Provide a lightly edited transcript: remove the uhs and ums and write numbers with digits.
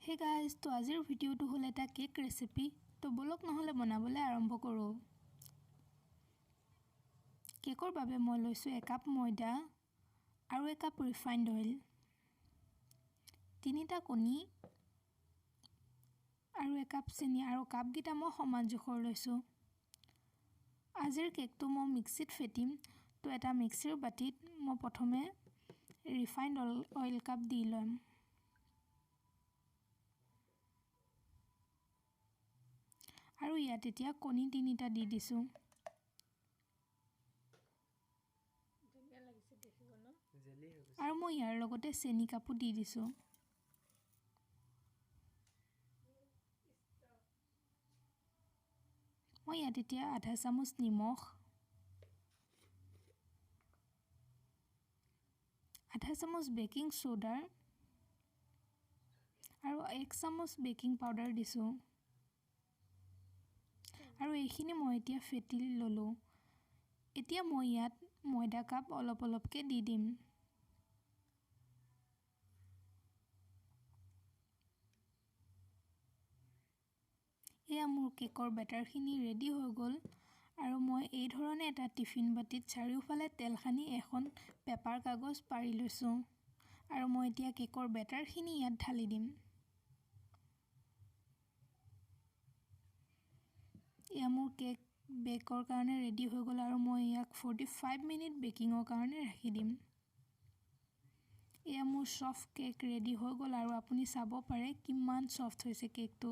Hey guys, तो आजिर video तो whole एटा cake recipe तो बोलक নহলে बनाबले आरंभ करो। केकर बारे মই লৈছো 1 কাপ ময়দা আৰু 1 কাপ ৰিফাইন্ড অইল, 3টা কণী আৰু 1 কাপ চেনি আৰু কাপ গিটা মই সমান জোখৰ লৈছো। আজিৰ কেকটো মই মিক্সিত ফেটিম তো এটা মিক্সিৰ বাটিত মই প্ৰথমে ৰিফাইন্ড অইল কাপ দি লম। আৰু ইয়াত এতিয়া কণী 3টা দি দিছো। ধুনীয়া লাগিছে দেখিব ন জেলি হৈ গৈছে। আৰু মই ইয়াৰ লগতে চেনি কাপু দি দিছো। মই ইয়াত এতিয়া আধা চামুচ নিমখ, আধা চামুচ বেকিং সোডা আৰু 1 চামুচ বেকিং পাউডাৰ দিছো। আৰু এইখিনি মই এতিয়া ফেটি ললো। এতিয়া মই ইয়াত ময়দা কাপ অলপ অলপকে দি দিম। এয়া মোৰ কেকৰ বেটাৰখিনি ৰেডি হৈ গল আৰু মই এই ধৰণে এটা টিফিন বাটিত চাৰিওফালে তেল খানি এখন পেপাৰ কাগজ পাৰি লৈছো আৰু মই এতিয়া কেকৰ বেটাৰখিনি ইয়াত ঢালি দিম। এয়া মোৰ কেক বেকৰ কাৰণে ৰেডি হৈ গল আৰু মই ইয়াক 45 মিনিট বেকিংৰ কাৰণে ৰাখি দিম। এয়া মোৰ সফট কেক ৰেডি হৈ গল আৰু আপুনি চাব পাৰে কিমান সফট হৈছে কেকটো।